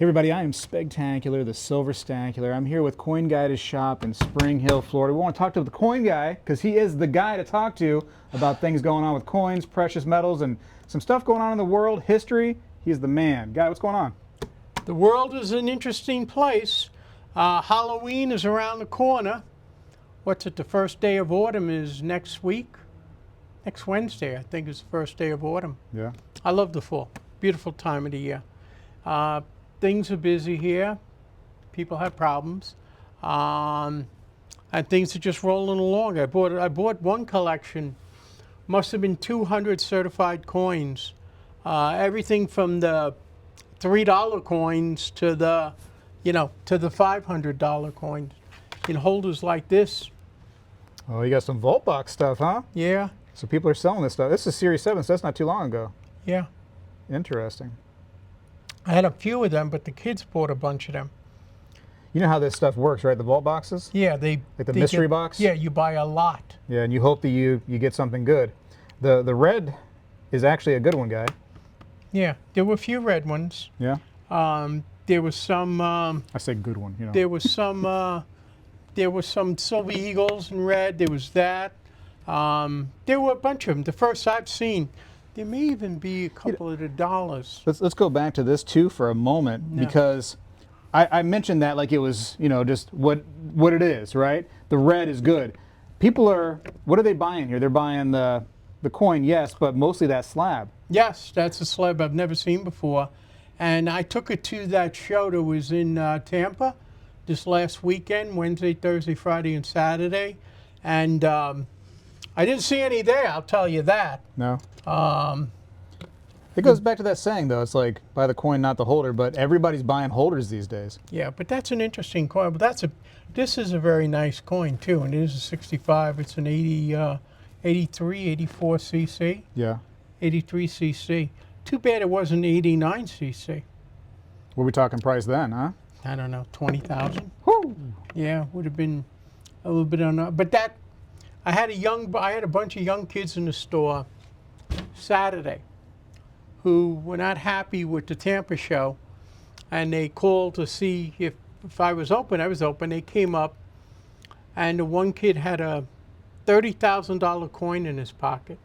Hey everybody, I am Spegtacular, the Silver Stacular. I'm here with Coin Guy at his shop in Spring Hill, Florida. We want to talk to the Coin Guy because he is the guy to talk to about things going on with coins, precious metals, and some stuff going on in the world, history. He's the man. Guy, what's going on? The world is an interesting place. Halloween is around the corner. What's it, the first day of autumn is next week? Next Wednesday, I think, is the first day of autumn. Yeah. I love the fall. Beautiful time of the year. Things are busy here. People have problems. And things are just rolling along. I bought one collection. Must have been 200 certified coins. Everything from the $3 coins to the, to the $500 coins. In holders like this. Oh, you got some Vault Box stuff, huh? Yeah. So people are selling this stuff. This is Series 7, so that's not too long ago. Yeah. Interesting. I had a few of them, but the kids bought a bunch of them. You know how this stuff works, right? The Vault Boxes? Yeah, like the mystery box? Yeah, you buy a lot. Yeah, and you hope that you get something good. The red is actually a good one, Guy. Yeah, there were a few red ones. Yeah? There was some... I say good one, you know. There was some Silver Eagles in red. There was that. There were a bunch of them. The first I've seen. There may even be a couple of the dollars. Let's go back to this too for a moment, because I mentioned that like it was, just what it is, right? The red is good. People are, what are they buying here? They're buying the coin, yes, but mostly that slab. Yes, that's a slab I've never seen before. And I took it to that show that was in Tampa this last weekend, Wednesday, Thursday, Friday, and Saturday. And I didn't see any there, I'll tell you that. No. It goes back to that saying, though. It's like, buy the coin, not the holder, but everybody's buying holders these days. Yeah, but that's an interesting coin. But this is a very nice coin, too, and it is a 65. It's an 83, 84 cc. Yeah. 83 cc. Too bad it wasn't 89 cc. What are we talking price then, huh? I don't know, 20,000. Whoo! Yeah, would have been a little bit on. But that, I had a bunch of young kids in the store Saturday who were not happy with the Tampa show, and they called to see if I was open. I was open. They came up, and the one kid had a $30,000 coin in his pocket.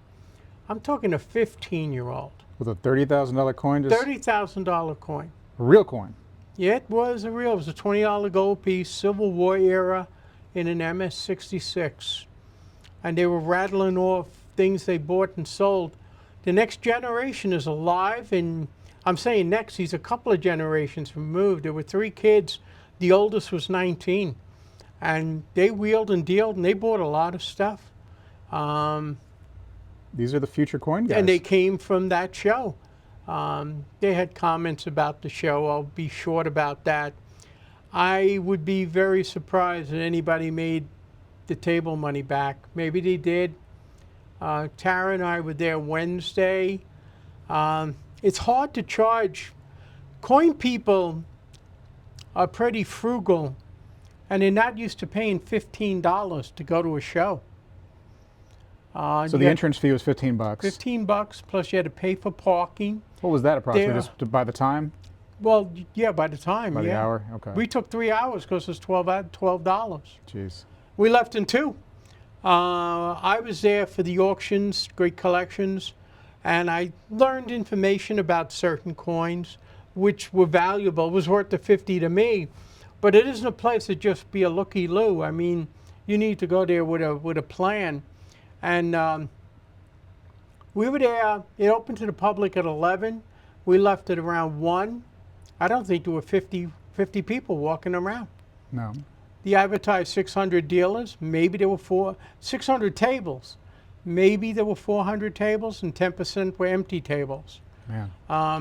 I'm talking a 15-year-old. With a $30,000 coin? $30,000 coin. A real coin? Yeah, it was a real. It was a $20 gold piece, Civil War era, in an MS-66. And they were rattling off things they bought and sold. The next generation is alive, and I'm saying next, he's a couple of generations removed. There were 3 kids. The oldest was 19. And they wheeled and dealed, and they bought a lot of stuff. These are the future coin guys. And they came from that show. They had comments about the show. I'll be short about that. I would be very surprised if anybody made the table money back. Maybe they did. Tara and I were there Wednesday. It's hard to charge. Coin people are pretty frugal, and they're not used to paying $15 to go to a show. So the entrance fee was $15. $15 plus you had to pay for parking. What was that approximately? Just by the time? Well, yeah, by the time. By the hour? Okay. We took 3 hours because it was $12. Jeez. We left in 2. I was there for the auctions, great collections, and I learned information about certain coins, which were valuable. It was worth the $50 to me, but it isn't a place to just be a looky-loo. I mean, you need to go there with a plan. And we were there. It opened to the public at 11. We left at around 1. I don't think there were 50 people walking around. No. They advertised 600 dealers. Maybe there were 600 tables. Maybe there were 400 tables, and 10% were empty tables. Man.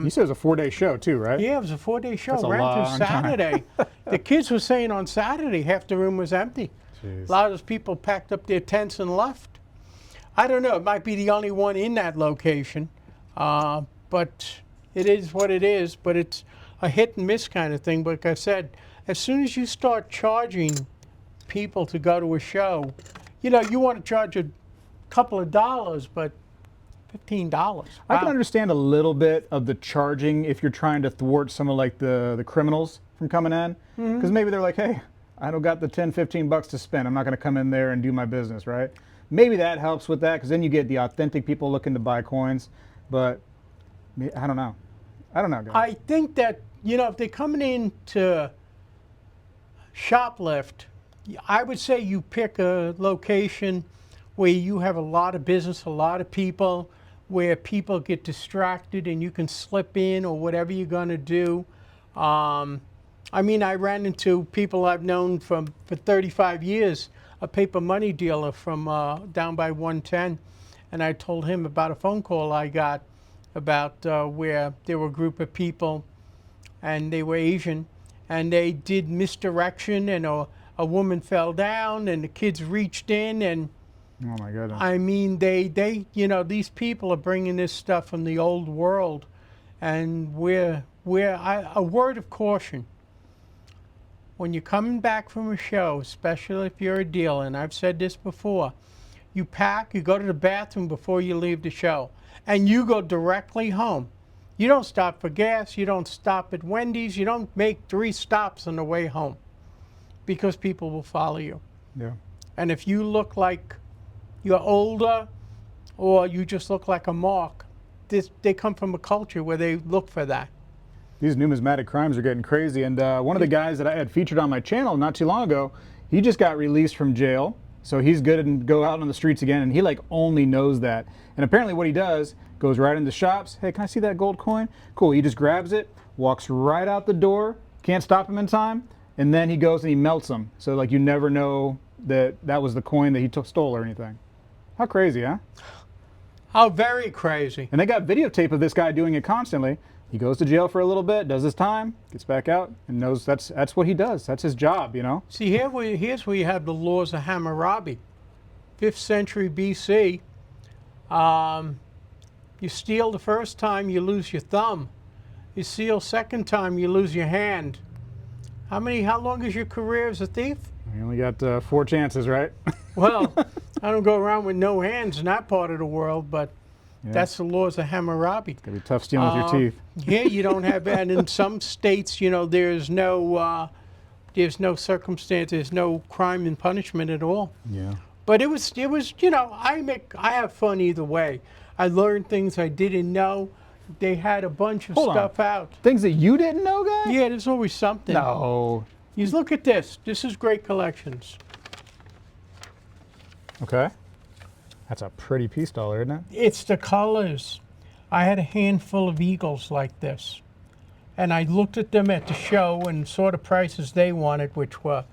You said it was a 4-day show too, right? Yeah, it was a 4-day show. That's Ran through Saturday. The kids were saying on Saturday half the room was empty. Jeez. A lot of those people packed up their tents and left. I don't know. It might be the only one in that location, but it is what it is. But it's a hit and miss kind of thing. But like I said, as soon as you start charging people to go to a show, you want to charge a couple of dollars, but $15. I can Wow. understand a little bit of the charging if you're trying to thwart some of like the criminals from coming in, because maybe they're like, hey, I don't got the 10, 15 bucks to spend. I'm not going to come in there and do my business, right? Maybe that helps with that, because then you get the authentic people looking to buy coins. But I don't know. I don't know, guys. I think that, you know, if they're coming in to shoplift, I would say you pick a location where you have a lot of business, a lot of people, where people get distracted and you can slip in or whatever you're going to do. I mean, I ran into people I've known for 35 years, a paper money dealer from down by 110, and I told him about a phone call I got about where there were a group of people and they were Asian, and they did misdirection, and a woman fell down and the kids reached in, and Oh my goodness. I mean, they you know, these people are bringing this stuff from the old world, and a word of caution. When you're coming back from a show, especially if you're a dealer, and I've said this before, you pack, you go to the bathroom before you leave the show, and you go directly home. You don't stop for gas, you don't stop at Wendy's, you don't make 3 stops on the way home, because people will follow you. Yeah. And if you look like you're older, or you just look like a mark, they come from a culture where they look for that. These numismatic crimes are getting crazy, and one of the guys that I had featured on my channel not too long ago, he just got released from jail, so he's good and go out on the streets again, and he like only knows that. And apparently what he does, goes right into shops, hey, can I see that gold coin? Cool, he just grabs it, walks right out the door, can't stop him in time, and then he goes and he melts them, so like you never know that that was the coin that he stole or anything. How crazy, huh? How very crazy. And they got videotape of this guy doing it constantly. He goes to jail for a little bit, does his time, gets back out, and knows that's what he does. That's his job, you know? See, here's where you have the laws of Hammurabi. 5th century BC. You steal the first time, you lose your thumb. You steal second time, you lose your hand. How long is your career as a thief? You only got 4 chances, right? Well, I don't go around with no hands in that part of the world, but Yeah. that's the laws of Hammurabi. It's gonna be tough stealing with your teeth. Here you don't have, and in some states, you know, there's no circumstance, there's no crime and punishment at all. Yeah. But it was, you know, I have fun either way. I learned things I didn't know. They had a bunch of Hold on. stuff out. Things that you didn't know, guy? Yeah, there's always something. No. You look at this. This is great collections. Okay. That's a pretty piece dollar, isn't it? It's the colors. I had a handful of eagles like this, and I looked at them at the show and saw the prices they wanted, which were,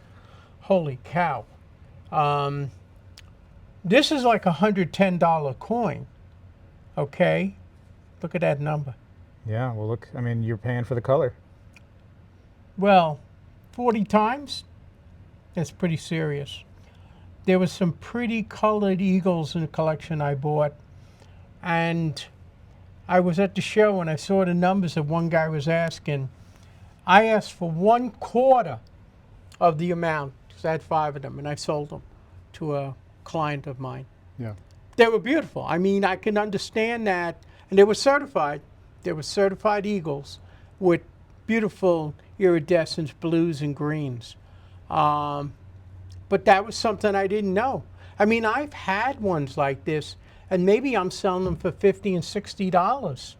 holy cow. This is like a $110 coin, okay? Look at that number. Yeah, well look, I mean, you're paying for the color. Well, 40 times? That's pretty serious. There was some pretty colored eagles in the collection I bought, and I was at the show and I saw the numbers that one guy was asking. I asked for 1/4 of the amount, because I had 5 of them, and I sold them to a client of mine. Yeah. They were beautiful. I mean, I can understand that. And they were certified. They were certified eagles with beautiful iridescence blues and greens. But that was something I didn't know. I mean, I've had ones like this, and maybe I'm selling them for $50 and $60.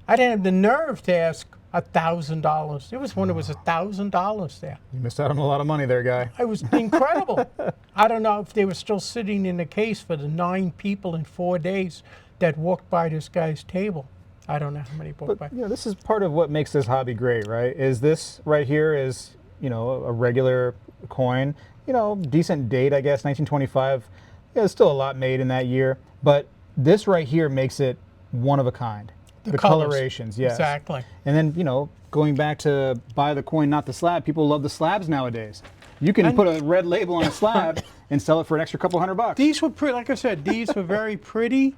I didn't have the nerve to ask $1,000. There was one that was $1,000 there. You missed out on a lot of money there, guy. It was incredible. I don't know if they were still sitting in the case for the 9 people in 4 days that walked by this guy's table. I don't know how many walked by. You know, this is part of what makes this hobby great, right? Is this right here is, you know, a regular coin, you know, decent date, I guess, 1925. Yeah, there's still a lot made in that year, but this right here makes it one of a kind. The colors. colorations, yes. Exactly. And then, you know, going back to buy the coin, not the slab, people love the slabs nowadays. You can put a red label on a slab and sell it for an extra couple $100. These were pretty, like I said, these were very pretty,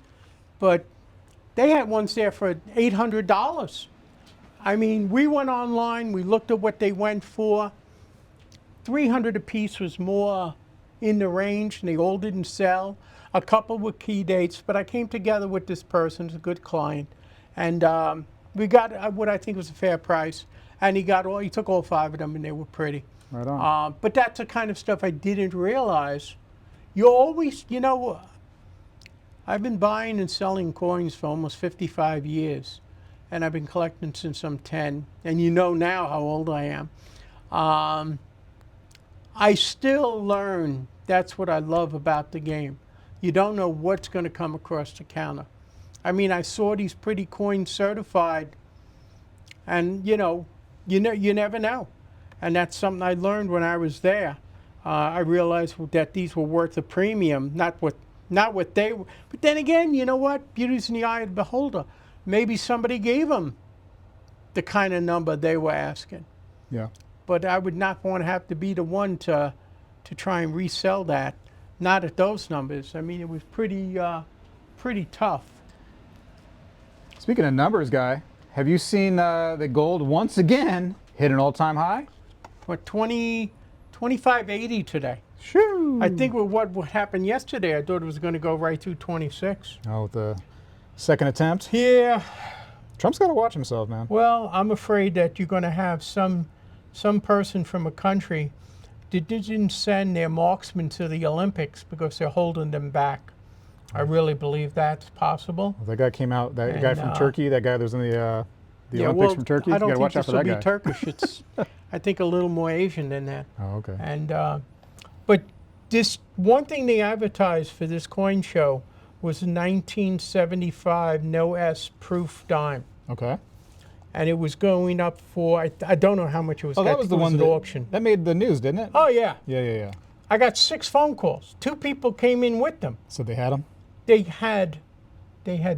but they had ones there for $800. I mean, we went online, we looked at what they went for. $300 a piece was more in the range, and they all didn't sell. a couple with key dates, but I came together with this person, who's a good client, and we got what I think was a fair price. And he took all 5 of them, and they were pretty. Right on. But that's the kind of stuff I didn't realize. You always, I've been buying and selling coins for almost 55 years, and I've been collecting since I'm 10, and you know now how old I am. I still learn. That's what I love about the game. You don't know what's going to come across the counter. I mean, I saw these pretty coins certified, and you never know. And that's something I learned when I was there. I realized that these were worth a premium, not what they were. But then again, you know what? Beauty's in the eye of the beholder. Maybe somebody gave them the kind of number they were asking. Yeah. But I would not want to have to be the one to try and resell that. Not at those numbers. I mean, it was pretty tough. Speaking of numbers, Guy, have you seen the gold once again hit an all-time high? What, 25.80 today? Shoo! I think with what happened yesterday, I thought it was going to go right through 26. Oh, with the second attempt? Yeah. Trump's got to watch himself, man. Well, I'm afraid that you're going to have some person from a country that didn't send their marksmen to the Olympics because they're holding them back. I really believe that's possible. That guy came out, that guy from Turkey, that guy that was in the Olympics from Turkey. I You don't got to think watch out this for will that be guy. Turkish. It's, I think, a little more Asian than that. Oh, okay. And but this one thing they advertised for this coin show was a 1975 no S proof dime, Okay. and it was going up for I don't know how much it was. Oh, that was the one at that auction. That made the news, didn't it? Oh yeah, Yeah. I got 6 phone calls. 2 people came in with them. So they had him? They had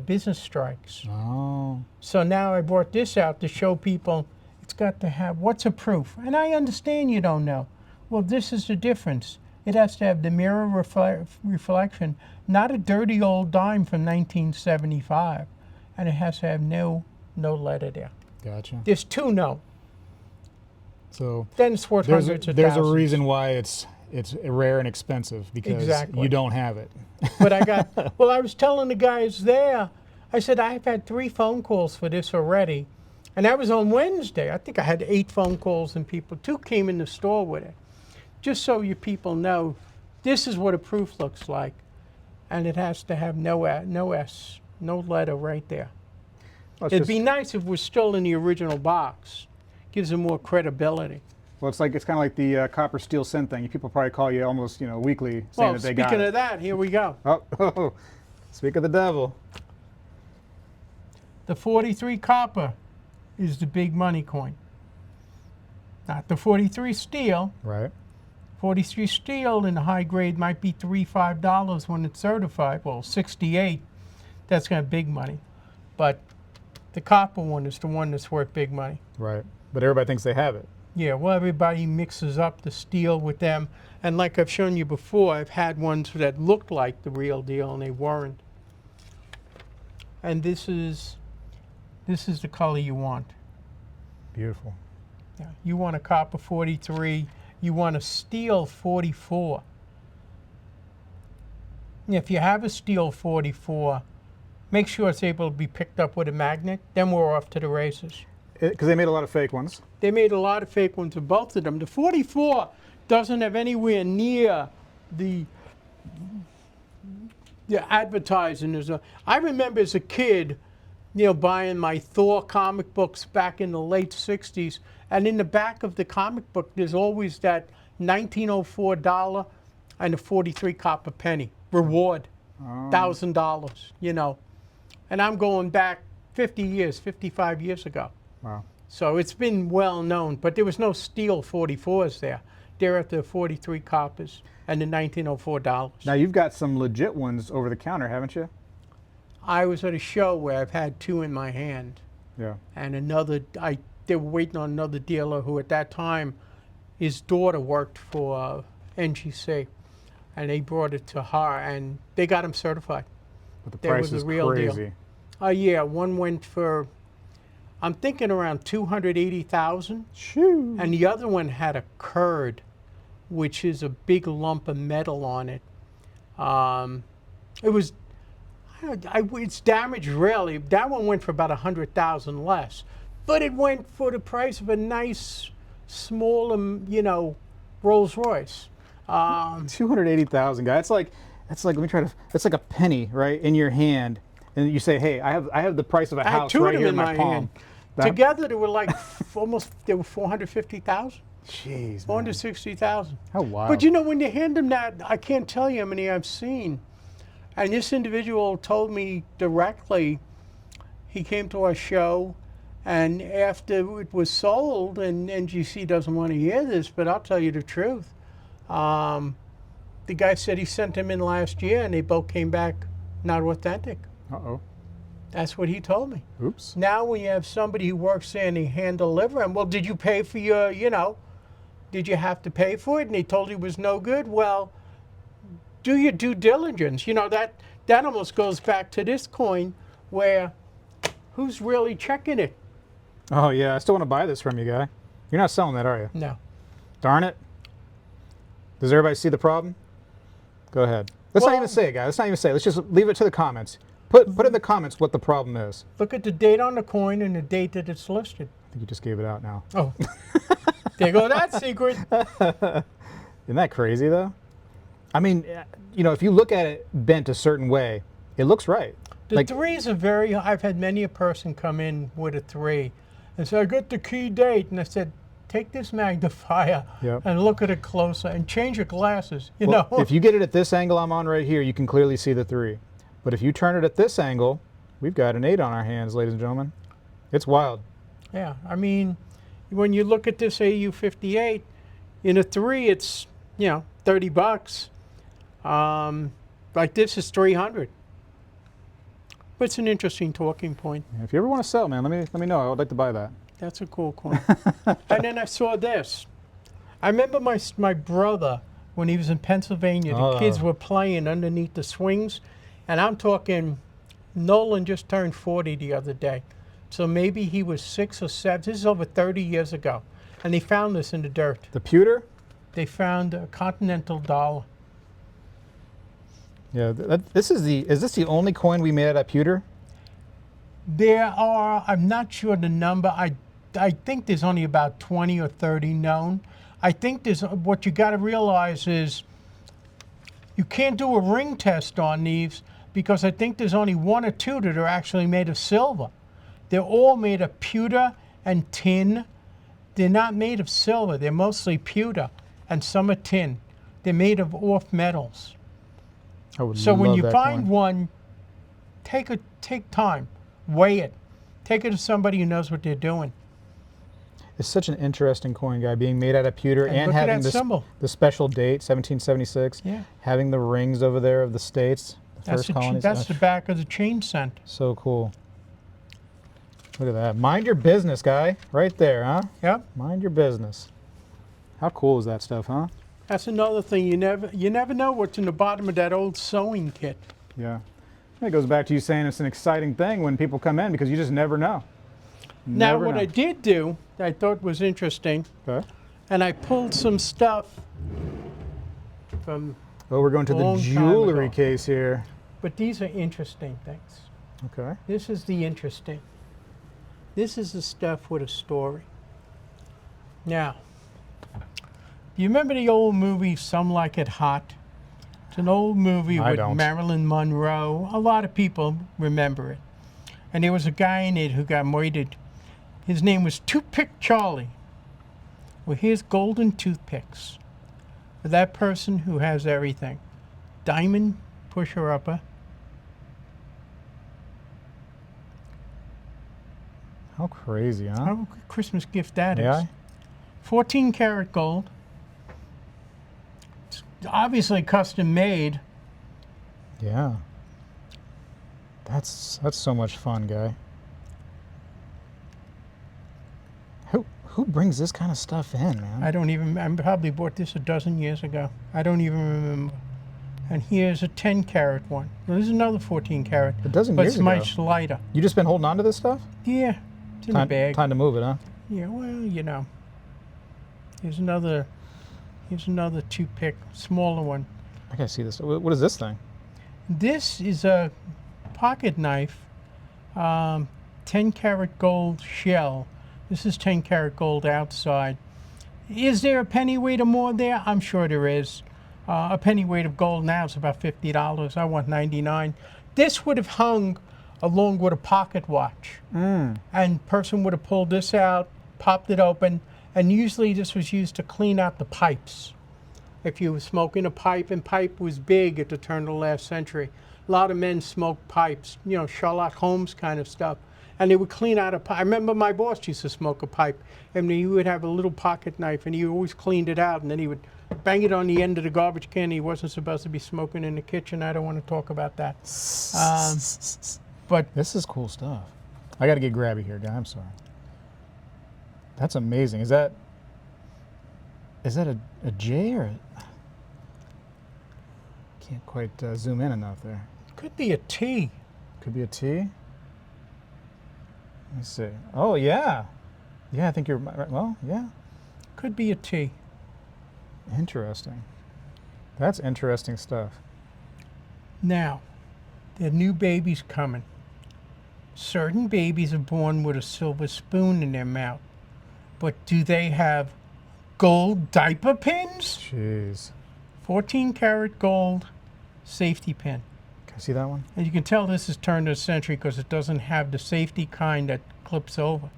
business strikes. Oh. So now I brought this out to show people it's got to have, what's a proof? And I understand you don't know. Well, this is the difference. It has to have the mirror reflection, not a dirty old dime from 1975. And it has to have no letter there. Gotcha. There's 2 no. So Then it's worth hundreds of there's thousands. a reason why it's rare and expensive, because Exactly. you don't have it. But I was telling the guys there, I said, I've had 3 phone calls for this already. And that was on Wednesday. I think I had 8 phone calls, and 2 came in the store with it. Just so you people know, this is what a proof looks like. And it has to have no S, no letter right there. Well, It'd be nice if we're still in the original box. Gives them more credibility. well, it's kind of like the copper steel cent thing. People probably call you almost weekly saying Well, that they got speaking it. of that, here we go. Oh, speak of the devil. The 43 copper is the big money coin. Not the 43 steel. Right. 43 steel in the high grade might be $3-5 when it's certified. Well, 68, that's going to have big money. But the copper one is the one that's worth big money. Right. But everybody thinks they have it. Yeah, well, everybody mixes up the steel with them. And like I've shown you before, I've had ones that looked like the real deal and they weren't. And this is the color you want. Beautiful. Yeah, you want a copper 43, you want a steel 44. If you have a steel 44, make sure it's able to be picked up with a magnet, then we're off to the races. Because they made a lot of fake ones. They made a lot of fake ones of both of them. The 44 doesn't have anywhere near the advertising. I remember as a kid, buying my Thor comic books back in the late 60s, and in the back of the comic book, there's always that 1904 dollar and a 43 copper penny reward, $1,000, And I'm going back 50 years, 55 years ago. Wow. So it's been well known, but there was no steel 44s there. They're at the 43 coppers and the 1904 dollars. Now you've got some legit ones over the counter, haven't you? I was at a show where I've had 2 in my hand, Yeah. and they were waiting on another dealer who at that time, his daughter worked for NGC, and they brought it to her, and they got him certified. But the That price was is the real deal. crazy. Yeah, one went for, I'm thinking around 280,000, Shoo. and the other one had a curd, which is a big lump of metal on it. It was, it's damaged really. That one went for about 100,000 less, but it went for the price of a nice, small, Rolls-Royce. 280,000, guy. It's like let me try to. It's like a penny, right, in your hand, and you say, "Hey, I have the price of a I had house two right of them here in my palm." hand. Together, they were like they were 450,000. Jeez, man. 460,000. How wild. But you know, when you hand them that, I can't tell you how many I've seen. And this individual told me directly, he came to our show, and after it was sold, and NGC doesn't want to hear this, but I'll tell you the truth. The guy said he sent them in last year, and they both came back not authentic. Uh-oh. That's what he told me. Oops. Now when you have somebody who works there and they hand deliver them, well, did you pay for your, did you have to pay for it? And they told you it was no good. Well, do your due diligence. That almost goes back to this coin where who's really checking it? Oh, yeah. I still want to buy this from you, guy. You're not selling that, are you? No. Darn it. Does everybody see the problem? Go ahead. Let's not even say it, guys. Let's not even say it. Let's just leave it to the comments. Put in the comments what the problem is. Look at the date on the coin and the date that it's listed. I think you just gave it out now. Oh. There goes that secret. Isn't that crazy, though? I mean, if you look at it bent a certain way, it looks right. The threes are I've had many a person come in with a 3 and say, I got the key date. And I said, take this magnifier and look at it closer and change your glasses, know. If you get it at this angle I'm on right here, you can clearly see the 3. But if you turn it at this angle, we've got an 8 on our hands, ladies and gentlemen. It's wild. Yeah, I mean, when you look at this AU58, in a 3, it's, $30. Like this is 300. But it's an interesting talking point. Yeah, if you ever want to sell, man, let me know. I would like to buy that. That's a cool coin. And then I saw this. I remember my brother, when he was in Pennsylvania, the kids were playing underneath the swings. And I'm talking, Nolan just turned 40 the other day. So maybe he was 6 or 7. This is over 30 years ago. And they found this in the dirt. The pewter? They found a continental dollar. Yeah, is this the only coin we made out of pewter? There are, I'm not sure the number. I think there's only about 20 or 30 known. I think what you got to realize is you can't do a ring test on these because I think there's only 1 or 2 that are actually made of silver. They're all made of pewter and tin. They're not made of silver. They're mostly pewter, and some are tin. They're made of off metals. So when you find one, take time, weigh it, take it to somebody who knows what they're doing. It's such an interesting coin, guy, being made out of pewter and having the special date, 1776. Yeah. Having the rings over there of the states, the first colonies. That's the back of the chain cent. So cool. Look at that. Mind your business, guy. Right there, huh? Yep. Mind your business. How cool is that stuff, huh? That's another thing. You never know what's in the bottom of that old sewing kit. Yeah. It goes back to you saying it's an exciting thing when people come in because you just never know. Now, what I did do, that I thought was interesting, and I pulled some stuff from we're going to the jewelry case here. But these are interesting things. Okay. This is the interesting. This is the stuff with a story. Now, do you remember the old movie Some Like It Hot? It's an old movie with Marilyn Monroe. A lot of people remember it. And there was a guy in it who got murdered. His name was Toothpick Charlie. Well, here's golden toothpicks for that person who has everything. Diamond pusher-upper. How crazy, huh? How Christmas gift that is. 14 karat gold. It's obviously custom made. Yeah. That's so much fun, guy. Who brings this kind of stuff in, man? I probably bought this a dozen years ago. I don't even remember. And here's a 10 karat one. Well, there's another 14 karat. A dozen years ago. But it's much lighter. You just been holding on to this stuff? Yeah. It's in the bag. Time to move it, huh? Yeah, well, Here's another toothpick, smaller one. I gotta see this. What is this thing? This is a pocket knife, 10 karat gold shell. This is 10 karat gold outside. Is there a pennyweight or more there? I'm sure there is. A pennyweight of gold now is about $50. I want 99. This would have hung along with a pocket watch. And person would have pulled this out, popped it open, and usually this was used to clean out the pipes. If you were smoking a pipe, and pipe was big at the turn of the last century. A lot of men smoked pipes, you know, Sherlock Holmes kind of stuff. And they would clean out a pipe. I remember my boss used to smoke a pipe, and he would have a little pocket knife, and he always cleaned it out, and then he would bang it on the end of the garbage can. He wasn't supposed to be smoking in the kitchen. I don't want to talk about that. But this is cool stuff. I got to get grabby here, guy. I'm sorry. That's amazing. Is that a J or can't quite zoom in enough there. Could be a T. Could be a T. Let me see. Oh yeah, yeah. I think you're right. Well, yeah. Could be a T. Interesting. That's interesting stuff. Now, the new baby's coming. Certain babies are born with a silver spoon in their mouth. But do they have gold diaper pins? Jeez. 14 karat gold safety pin. Can I see that one? And you can tell this is turned of the century because it doesn't have the safety kind that clips over.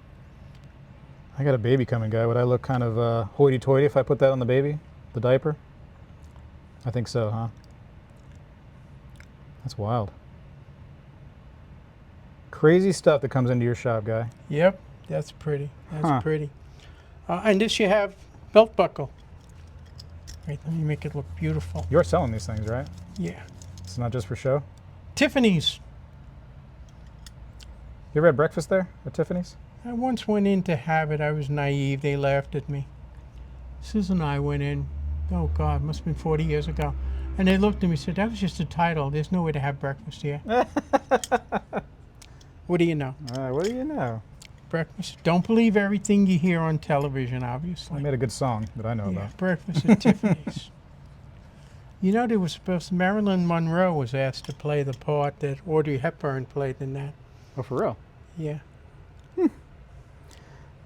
I got a baby coming, guy. Would I look kind of hoity-toity if I put that on the baby? The diaper? I think so, huh? That's wild. Crazy stuff that comes into your shop, guy. Yep, that's pretty. That's pretty. And this you have belt buckle. Wait, let me make it look beautiful. You're selling these things, right? Yeah. It's not just for show? Tiffany's. You ever had breakfast there at Tiffany's? I once went in to have it. I was naive. They laughed at me. Susan and I went in. Oh, God, must have been 40 years ago. And they looked at me and said, that was just a title. There's no way to have breakfast here. What do you know? What do you know? Breakfast. Don't believe everything you hear on television, obviously. I made a good song that I know about. Breakfast at Tiffany's. You know, they were supposed to, Marilyn Monroe was asked to play the part that Audrey Hepburn played in that. Oh, for real? Yeah.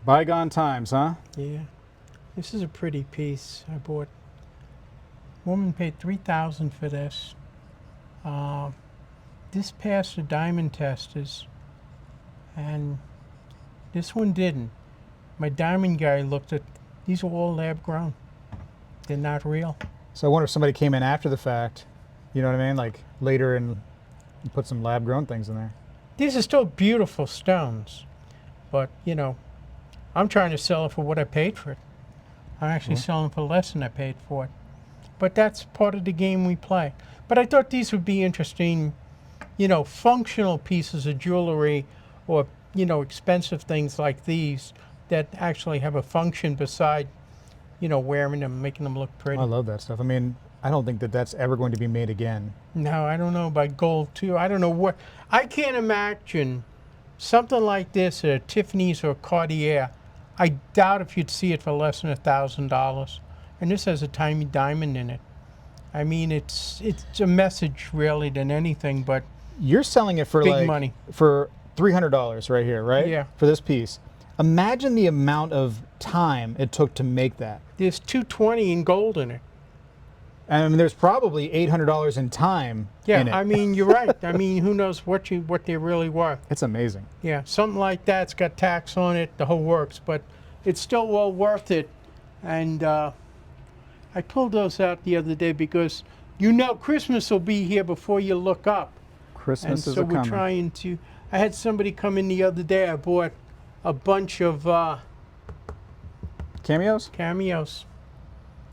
Bygone times, huh? Yeah. This is a pretty piece I bought. Woman paid $3,000 for this. This passed the diamond testers, and this one didn't. My diamond guy looked at, these are all lab grown. They're not real. So I wonder if somebody came in after the fact, you know what I mean? Like later and put some lab grown things in there. These are still beautiful stones, but you know, I'm trying to sell it for what I paid for it. I'm actually selling for less than I paid for it. But that's part of the game we play. But I thought these would be interesting, you know, functional pieces of jewelry or, you know, expensive things like these that actually have a function beside, you know, wearing them, making them look pretty. I love that stuff. I mean, I don't think that that's ever going to be made again. No, I don't know about gold too. I don't know what, I can't imagine something like this at a Tiffany's or Cartier. I doubt if you'd see it for less than $1,000. And this has a tiny diamond in it. I mean, it's a message really than anything, but you're selling it for big like money. For $300 right here, right? Yeah. For this piece. Imagine the amount of time it took to make that. There's $220 in gold in it. And I mean, there's probably $800 in time Yeah, in it. I mean, you're right. I mean, who knows what they're really worth. It's amazing. Yeah, something like that's got tax on it, the whole works, but it's still well worth it. And I pulled those out the other day because you know Christmas will be here before you look up. Christmas and is so a-coming. we're trying to, I had somebody come in the other day. I bought a bunch of Cameos? cameos.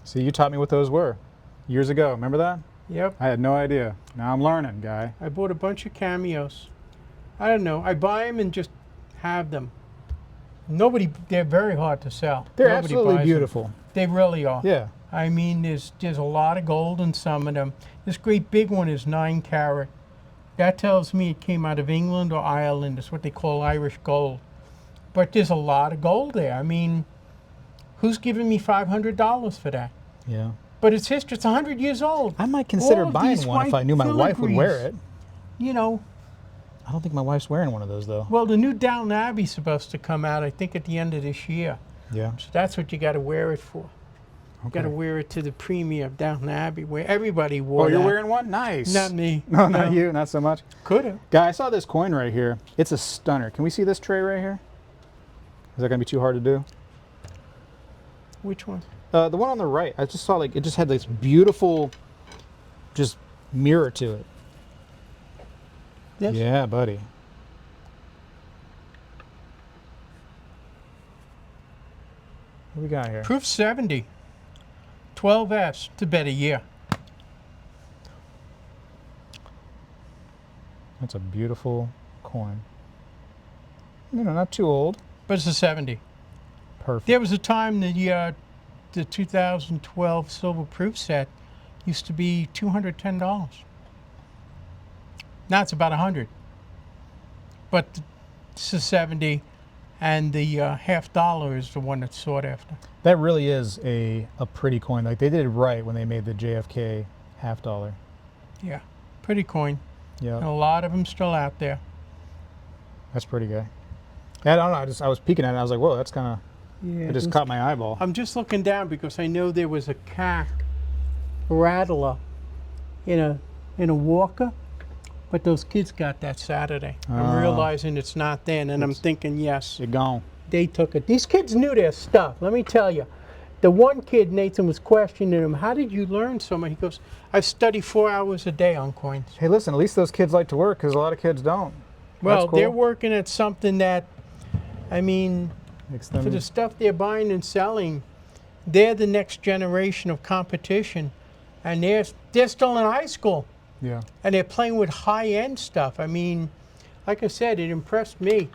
See, you taught me what those were years ago. Remember that? Yep. I had no idea. Now I'm learning, guy. I bought a bunch of cameos. I don't know. I buy them and just have them. They're very hard to sell. They're Nobody absolutely buys them. beautiful. They really are. Yeah. I mean, there's a lot of gold in some of them. This great big one is 9 carat. That tells me it came out of England or Ireland. It's what they call Irish gold. But there's a lot of gold there. I mean, who's giving me $500 for that? Yeah. But it's history. It's 100 years old. I might consider All of buying these one if white I knew my wife would wear filigrees. it. You know, I don't think my wife's wearing one of those though. well, the new Downton Abbey's supposed to come out, I think, at the end of this year. Yeah. So that's what you got to wear it for. You got to wear it to the premiere of Downton Abbey, where everybody wore Oh, you're that. wearing one? Nice. Not me. No, not you. Not so much. Could have. Guy, I saw this coin right here. It's a stunner. Can we see this tray right here? Is that gonna be too hard to do? Which one? The one on the right. I just saw like it just had this beautiful, just mirror to it. This? Yeah, buddy. What we got here? Proof 70. 12S to bet a year. That's a beautiful coin. You know, not too old. But it's a 70. Perfect. There was a time the 2012 silver proof set used to be $210. Now it's about 100. But it's a 70, and the $50 is the one that's sought after. That really is a pretty coin. Like they did it right when they made the JFK $50. Yeah, pretty coin. Yeah, And a lot of them still out there. that's pretty good. Yeah, I don't know. I was peeking at it. And I was like, whoa, that's kind of. Yeah, It just caught my eyeball. I'm just looking down because I know there was a cack rattler in a walker, but those kids got that Saturday. I'm Oh. realizing it's not then, and I'm It's- thinking, yes, You're gone. they took it. These kids knew their stuff. Let me tell you. The one kid, Nathan, was questioning him, how did you learn so much? He goes, I study 4 hours a day on coins. Hey, listen. At least those kids like to work because a lot of kids don't. Well, That's cool. they're working at something that, I mean, Makes for them. the stuff they're buying and selling, they're the next generation of competition, and they're still in high school, Yeah. and they're playing with high-end stuff. I mean, like I said, it impressed me.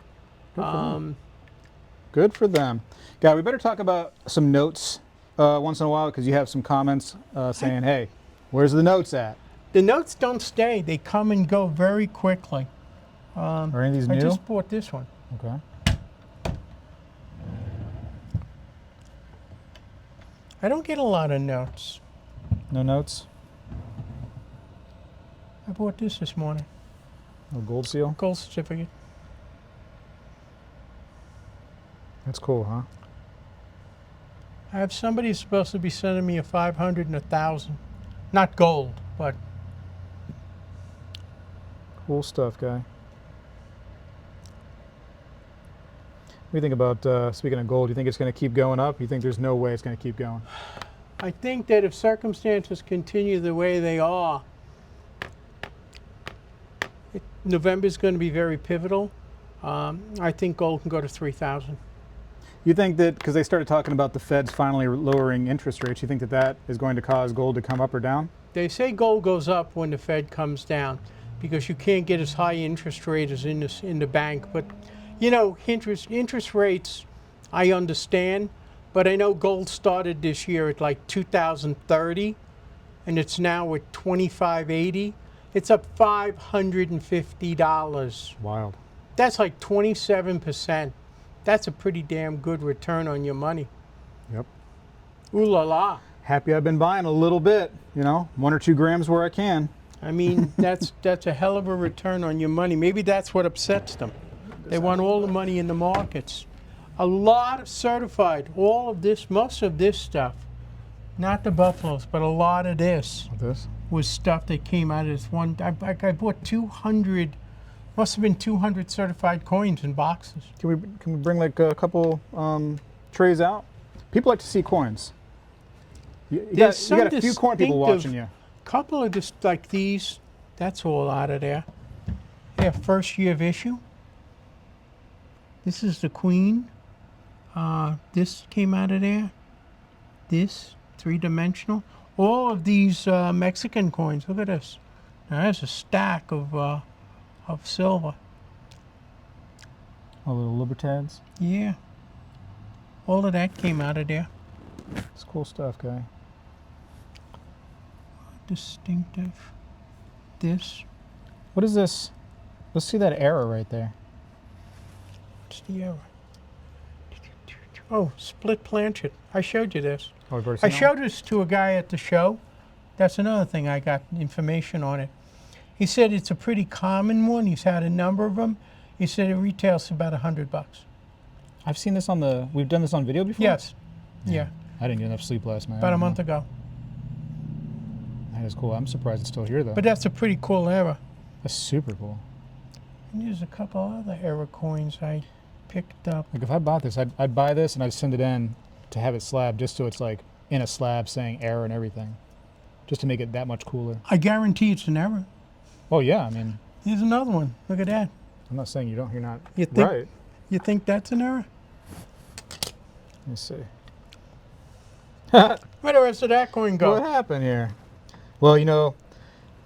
Good for them. Guy, we better talk about some notes once in a while because you have some comments saying, hey, where's the notes at? The notes don't stay; they come and go very quickly. Are any of these I new? just bought this one. Okay. I don't get a lot of notes. No notes? I bought this morning. No gold seal? Gold certificate. That's cool, huh? I have somebody supposed to be sending me a 500 and a 1,000. Not gold, but Cool stuff, Guy. What do you think about, speaking of gold, do you think it's going to keep going up? You think there's no way it's going to keep going? I think that if circumstances continue the way they are, November is going to be very pivotal. I think gold can go to 3,000. You think that, because they started talking about the Feds finally lowering interest rates, you think that that is going to cause gold to come up or down? They say gold goes up when the Fed comes down because you can't get as high interest rate as in the bank. But, you know, interest rates, I understand. But I know gold started this year at like 2,030, and it's now at 2,580. It's up $550. Wild. That's like 27%. That's a pretty damn good return on your money. Yep. Ooh la la. Happy I've been buying a little bit, you know, 1 or 2 grams where I can. I mean, that's a hell of a return on your money. Maybe that's what upsets them. They want all the money in the markets. A lot of certified, all of this, most of this stuff, not the Buffaloes, but a lot of this This? was stuff that came out of this one. I bought 200, must have been 200 certified coins in boxes. Can we bring like a couple trays out? People like to see coins. You got a few coin people watching you. Couple of just like these, that's all out of there. Yeah, first year of issue. This is the Queen. This came out of there. This, 3-dimensional. All of these Mexican coins. Look at this. Now, there's a stack of silver. Oh, little Libertads. Yeah. All of that came out of there. It's cool stuff, Guy. Distinctive. This. What is this? Let's see that arrow right there. What's the error? Oh, split planchet. I showed you this. Oh, we've already I seen that showed this to a guy at the show. That's another thing I got information on it. He said it's a pretty common one. He's had a number of them. He said it retails for about $100. I've seen this on the. We've done this on video before. Yes. Yeah. I didn't get enough sleep last night. About a month ago. That is cool. I'm surprised it's still here though. But that's a pretty cool era. That's super cool. And there's a couple other era coins I picked up. Like if I bought this, I'd buy this and I'd send it in to have it slabbed, just so it's like in a slab saying error and everything, just to make it that much cooler. I guarantee it's an error. Oh yeah, I mean. Here's another one. Look at that. I'm not saying you don't. You're not You think, right. You think that's an error? Let me see. Where'd the rest of that coin go? What happened here? Well, you know,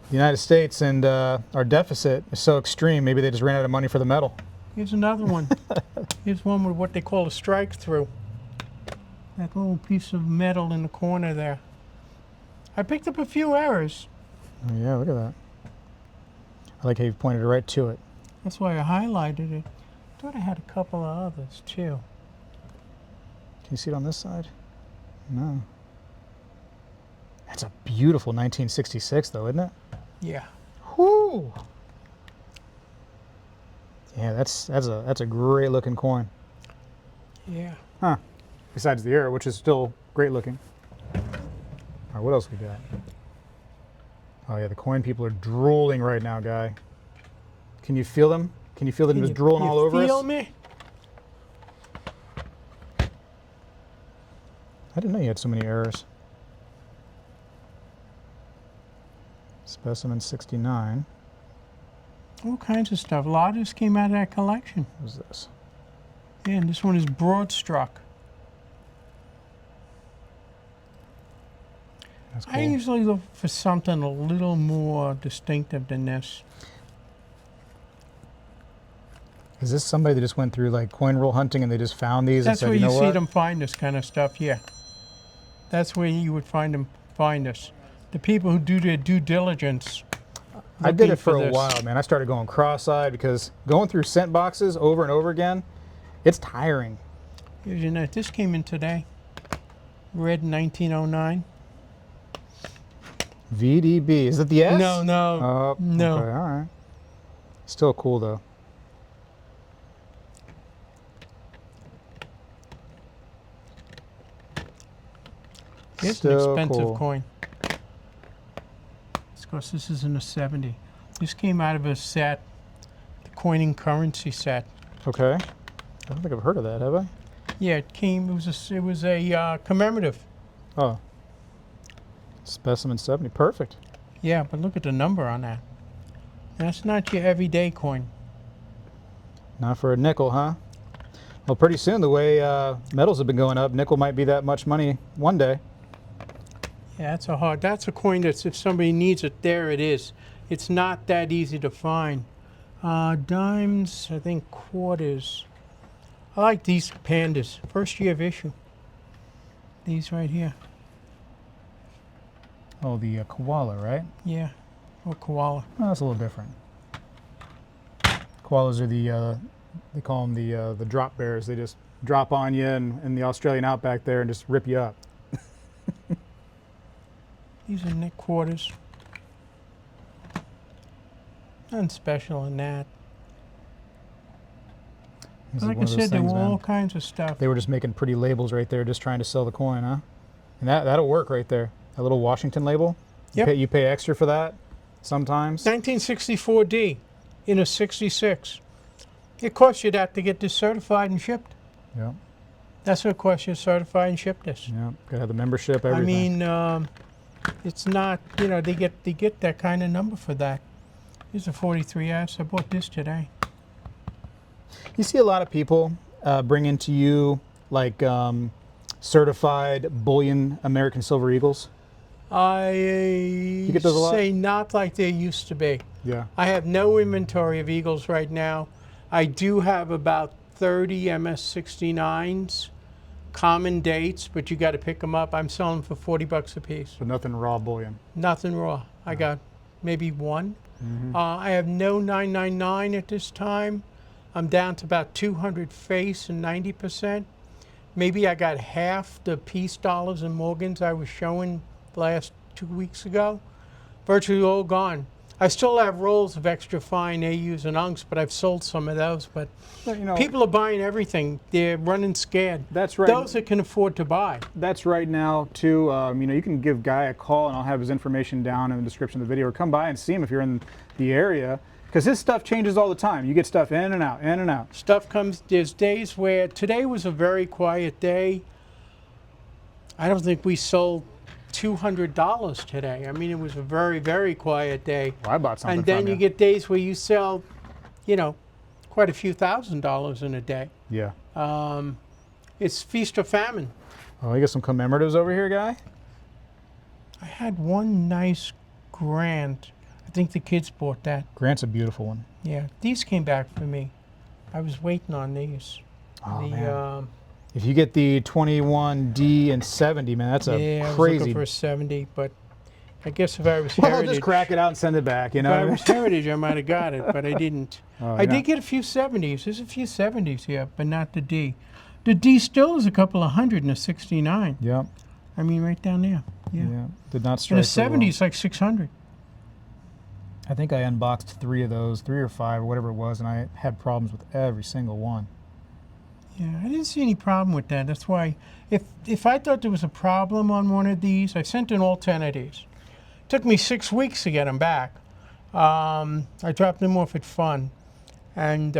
the United States and our deficit is so extreme. Maybe they just ran out of money for the metal. Here's another one. Here's one with what they call a strike through. That little piece of metal in the corner there. I picked up a few errors. Oh yeah, look at that. I like how you pointed right to it. That's why I highlighted it. Thought I had a couple of others too. Can you see it on this side? No. That's a beautiful 1966 though, isn't it? Yeah. Whoo! Yeah, that's a great looking coin. Yeah. Huh. Besides the error, which is still great looking. All right, what else we got? Oh yeah, the coin people are drooling right now, Guy. Can you feel them? Can you feel them just drooling all over us? Feel me? I didn't know you had so many errors. Specimen 69. All kinds of stuff. A lot of this came out of that collection. What is this? Yeah, and this one is broad struck. That's cool. I usually look for something a little more distinctive than this. Is this somebody that just went through like coin roll hunting and they just found these That's and said, where you you know see what? them find this kind of stuff, yeah. That's where you would find this. The people who do their due diligence. I did it for a this. while, man. I started going cross-eyed because going through scent boxes over and over again, it's tiring. Here's your note. This came in today. Red 1909. VDB. Is it the S? No, no, Oh, no. okay, all right. Still cool, though. It's an expensive coin. Of course, this is in a 70. This came out of a set, the coining currency set. Okay. I don't think I've heard of that, have I? Yeah, it came. It was a commemorative. Oh. Specimen 70. Perfect. Yeah, but look at the number on that. That's not your everyday coin. Not for a nickel, huh? Well, pretty soon, the way metals have been going up, nickel might be that much money one day. Yeah, that's a coin that's, if somebody needs it, there it is. It's not that easy to find. Dimes, I think quarters. I like these pandas, first year of issue. These right here. Oh, the koala, right? Yeah, or koala. Oh, that's a little different. Koalas are the, they call them the drop bears. They just drop on you in the Australian outback there and just rip you up. These are Nick quarters. Nothing special in that. This is Like I one of those said, there things, were man. all kinds of stuff. They were just making pretty labels right there, just trying to sell the coin, huh? And that'll work right there. That little Washington label. Yep. You pay extra for that sometimes. 1964D in a 66. It costs you that to get this certified and shipped. Yeah. That's what it costs you to certify and ship this. Yeah. Gotta have the membership, everything. I mean, it's not, you know, they get that kind of number for that. Here's a 43S. I bought this today. You see a lot of people bring into you like certified bullion American Silver Eagles. I get those a lot? say not like they used to be. Yeah. I have no inventory of Eagles right now. I do have about 30 MS69s, common dates, but you got to pick them up. I'm selling for $40 a piece. But nothing raw bullion. Nothing raw. I got maybe one. I have no 999 at this time. I'm down to about 200 face and 90%. maybe I got half the Peace dollars and Morgans I was showing last 2 weeks ago. Virtually all gone. I still have rolls of extra fine AUs and UNCs, but I've sold some of those. But people are buying everything. They're running scared. That's right. Those that can afford to buy. That's right now, too. You can give Guy a call, and I'll have his information down in the description of the video, or come by and see him if you're in the area, because his stuff changes all the time. You get stuff in and out, in and out. Stuff comes, there's days where, today was a very quiet day. I don't think we sold $200 today. I mean, it was a very, very quiet day. Well, I bought something and then from you get days where you sell, quite a few $1,000s in a day. Yeah. It's feast or famine. Oh, you got some commemoratives over here, Guy? I had one nice Grant. I think the kids bought that. Grant's a beautiful one. Yeah, these came back for me. I was waiting on these. Oh, man. If you get the 21D and 70, man, that's a crazy. I was looking for a 70, but I guess if I was well, Heritage, just crack it out and send it back. If I was Heritage, I might have got it, but I didn't. I did get a few 70s. There's a few 70s here, but not the D. The D still is a couple of hundred and a 69. Yeah. I mean, right down there. Yeah. Did not strike. And the 70 is like 600. I think I unboxed 3 of those, 3 or 5 or whatever it was, and I had problems with every single one. Yeah, I didn't see any problem with that. That's why, if I thought there was a problem on one of these, I sent in all 10 of these. It took me 6 weeks to get them back. I dropped them off at Fun. And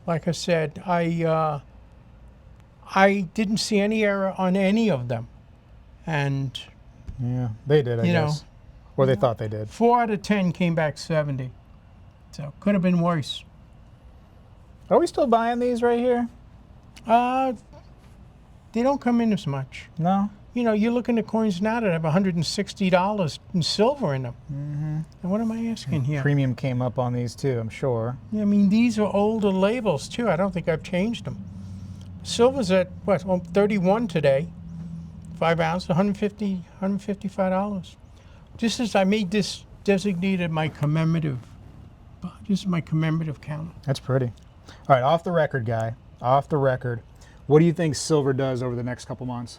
like I said, I didn't see any error on any of them. And yeah, they did, I guess. Or they thought they did. 4 out of 10 came back 70. So could have been worse. Are we still buying these right here? They don't come in as much. No? You're looking at coins now that have $160 in silver in them. Mm-hmm. And what am I asking here? Premium came up on these too, I'm sure. Yeah, I mean, these are older labels too. I don't think I've changed them. Silver's at, what, 31 today. 5 ounce, $155. Just as I made this designated my commemorative. This is my commemorative counter. That's pretty. All right, off the record, Guy. Off the record. What do you think silver does over the next couple months?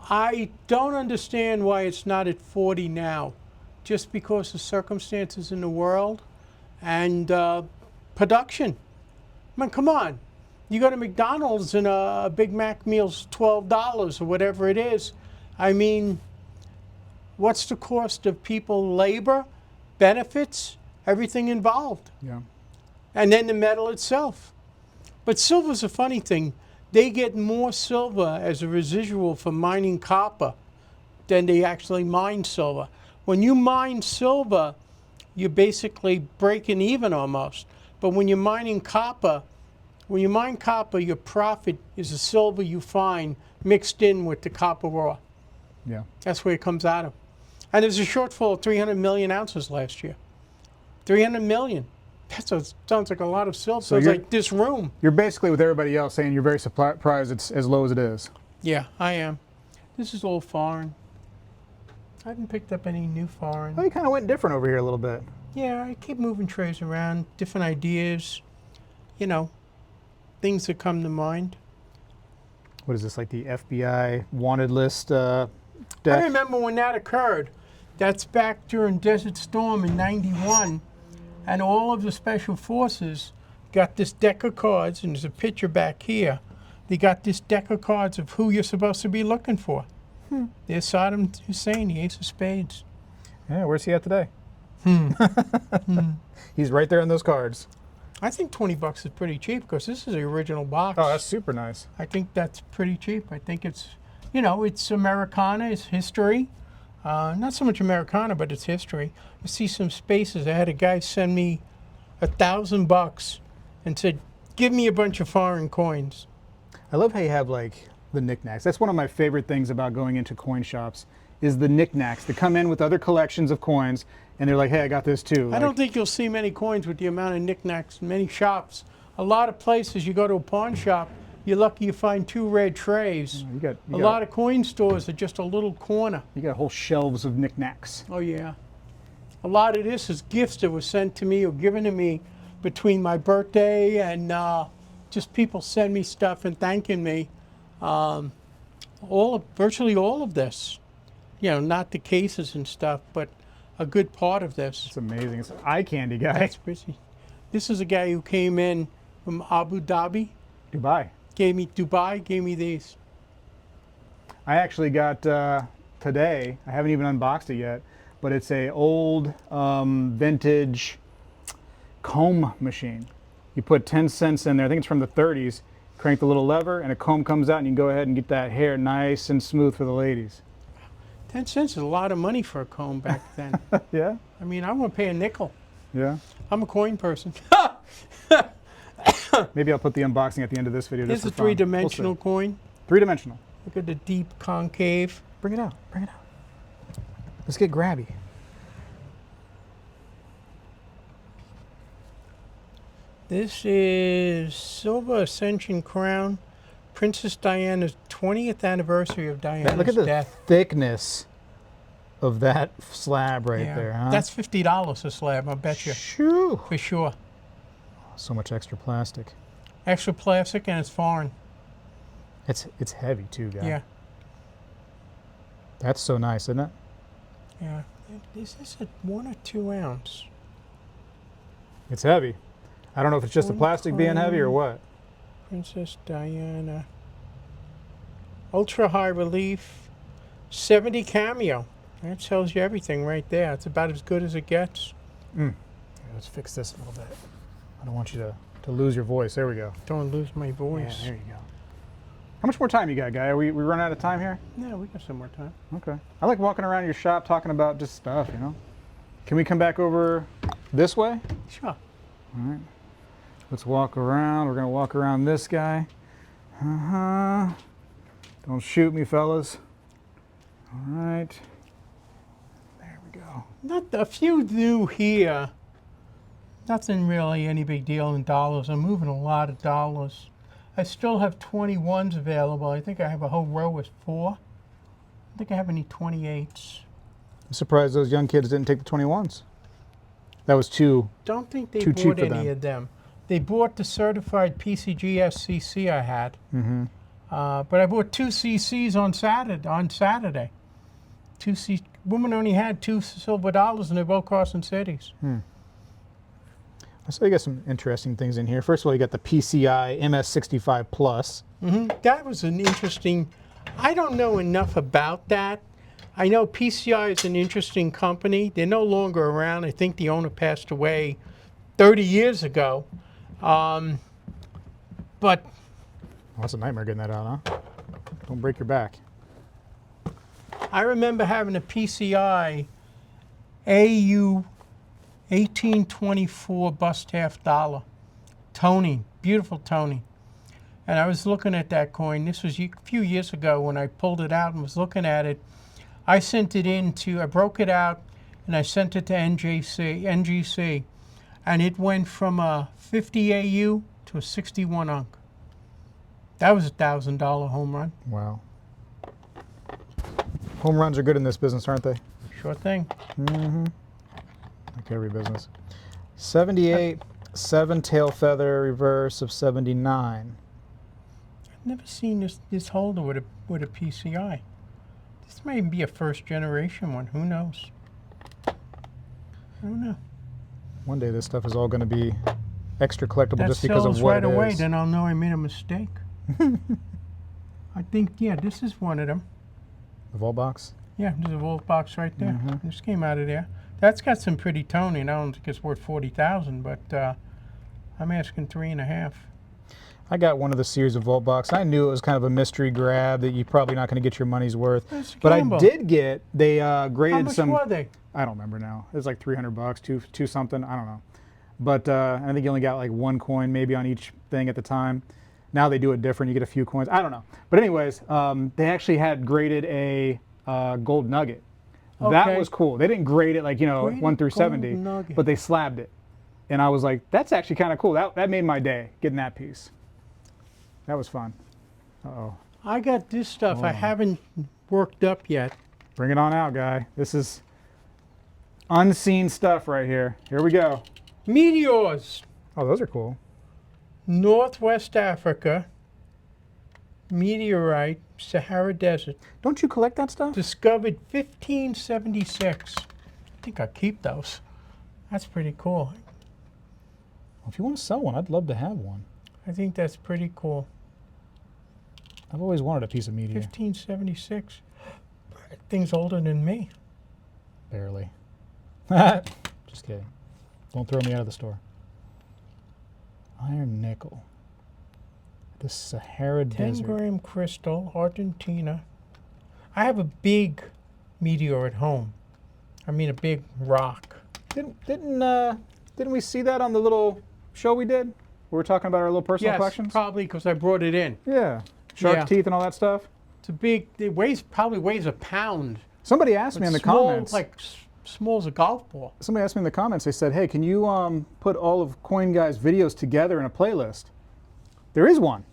I don't understand why it's not at 40 now. Just because of circumstances in the world and production. I mean, come on. You go to McDonald's and a Big Mac meal's $12 or whatever it is. I mean, what's the cost of people, labor, benefits, everything involved? Yeah. And then the metal itself. But silver's a funny thing. They get more silver as a residual for mining copper than they actually mine silver. When you mine silver, you're basically breaking even almost. But when you're mining copper, your profit is the silver you find mixed in with the copper ore. Yeah. That's where it comes out of. And there's a shortfall of 300 million ounces last year. 300 million. That sounds like a lot of silver. So it's like this room. You're basically with everybody else saying you're very surprised it's as low as it is. Yeah, I am. This is all foreign. I haven't picked up any new foreign. Oh, you kind of went different over here a little bit. Yeah, I keep moving trays around, different ideas, things that come to mind. What is this, like the FBI wanted list deck? I remember when that occurred. That's back during Desert Storm in '91. And all of the special forces got this deck of cards, and there's a picture back here. They got this deck of cards of who you're supposed to be looking for. There's Saddam Hussein, the Ace of Spades. Yeah, where's he at today? He's right there in those cards. I think $20 is pretty cheap because this is the original box. Oh, that's super nice. I think that's pretty cheap. I think it's, it's Americana, it's history. Not so much Americana, but it's history. You see some spaces. I had a guy send me $1,000 and said, give me a bunch of foreign coins. I love how you have like the knickknacks. That's one of my favorite things about going into coin shops is the knickknacks. They come in with other collections of coins and they're like, hey, I got this too. I don't think you'll see many coins with the amount of knickknacks in many shops. A lot of places you go to a pawn shop, you're lucky you find 2 red trays. You a lot of coin stores are just a little corner. You got whole shelves of knickknacks. Oh, yeah. A lot of this is gifts that were sent to me or given to me between my birthday and just people send me stuff and thanking me. Virtually all of this, you know, not the cases and stuff, but a good part of this. It's amazing. It's an eye candy guy. That's busy. This is a guy who came in from Abu Dhabi. Dubai. Gave me these. I actually got today, I haven't even unboxed it yet, but it's a old vintage comb machine. You put 10 cents in there, I think it's from the 30s, crank the little lever and a comb comes out and you can go ahead and get that hair nice and smooth for the ladies. 10 cents is a lot of money for a comb back then. Yeah? I mean, I won't pay a nickel. Yeah? I'm a coin person. Maybe I'll put the unboxing at the end of this video. This is a just for fun. three-dimensional We'll see. coin. Three-dimensional. Look at the deep concave. Bring it out. Bring it out. Let's get grabby. This is Silver Ascension Crown, Princess Diana's 20th anniversary of Diana's Look at the death. thickness of that slab right there, huh? That's $50 a slab, I bet you. Shoo. For sure. So much extra plastic. Extra plastic and it's foreign. It's heavy too, guy. Yeah. That's so nice, isn't it? Yeah. Is this a 1 or 2 ounce? It's heavy. I don't know if it's just the plastic being heavy or what. Princess Diana. Ultra high relief. 70 cameo. That tells you everything right there. It's about as good as it gets. Yeah, let's fix this a little bit. I don't want you to lose your voice. There we go. Don't lose my voice. Yeah, there you go. How much more time you got, guy? We run out of time here? Yeah, we got some more time. Okay. I like walking around your shop talking about just stuff, you know? Can we come back over this way? Sure. All right. Let's walk around. We're going to walk around this guy. Uh-huh. Don't shoot me, fellas. All right. There we go. Not a few new here. Nothing really any big deal in dollars. I'm moving a lot of dollars. I still have 21s available. I think I have a whole row with 4. I don't think I have any 28s. I'm surprised those young kids didn't take the 21s. That was too Don't think they cheap bought for any them. of them. They bought the certified PCG SCC I had. Mm-hmm. But I bought 2 CCs on Saturday. Woman only had 2 silver dollars and they're both crossing cities. So you got some interesting things in here. First of all, you got the PCI MS65 Plus. That was an interesting, I don't know enough about that. I know PCI is an interesting company. They're no longer around. I think the owner passed away 30 years ago. But Oh, that's a nightmare getting that out, huh? Don't break your back. I remember having a PCI AU 1824 bust half dollar. Toning, beautiful toning. And I was looking at that coin. This was a few years ago when I pulled it out and was looking at it. I sent it I broke it out and I sent it to NGC. And it went from a 50 AU to a 61 UNC. That was a $1,000 home run. Wow. Home runs are good in this business, aren't they? Sure thing. Like every business. 78, 7 tail feather reverse of 79. I've never seen this holder with a PCI. This may be a first generation one. Who knows? I don't know. One day this stuff is all going to be extra collectible That just because sells of what right it away, is. then I'll know I made a mistake. I think, yeah, this is one of them. The vault box? Yeah, there's a vault box right there. This came out of there. That's got some pretty toning. I don't think it's worth 40,000, but I'm asking 3.5. I got one of the series of vault box. I knew it was kind of a mystery grab that you're probably not going to get your money's worth. It's a But I gamble. did get, they graded How much some. were they? I don't remember now. It was like $300, two something. I don't know. But I think you only got like 1 coin maybe on each thing at the time. Now they do it different. You get a few coins. I don't know. But anyways, they actually had graded a gold nugget. That Okay. was cool. They didn't grade it like, you know, Graded 1 through gold 70, nugget. but they slabbed it. And I was like, that's actually kind of cool. That made my day, getting that piece. That was fun. Uh-oh. I got this stuff I haven't worked up yet. Bring it on out, guy. This is unseen stuff right here. Here we go. Meteors. Oh, those are cool. Northwest Africa, meteorite, Sahara Desert. Don't you collect that stuff? Discovered 1576. I think I'll keep those. That's pretty cool. Well, if you want to sell one, I'd love to have one. I think that's pretty cool. I've always wanted a piece of meteor. 1576. That thing's older than me. Barely. Just kidding. Don't throw me out of the store. Iron nickel. The Sahara 10 Desert. gram crystal, Argentina. I have a big meteor at home. I mean a big rock. Didn't we see that on the little show we did? We were talking about our little personal Yes, collections? probably because I brought it in. Yeah. Shark's Yeah. teeth and all that stuff. It's a big, probably weighs a pound. Somebody asked me in the comments. Like small as a golf ball. Somebody asked me in the comments, they said, hey, can you put all of Coin Guy's videos together in a playlist? There is one.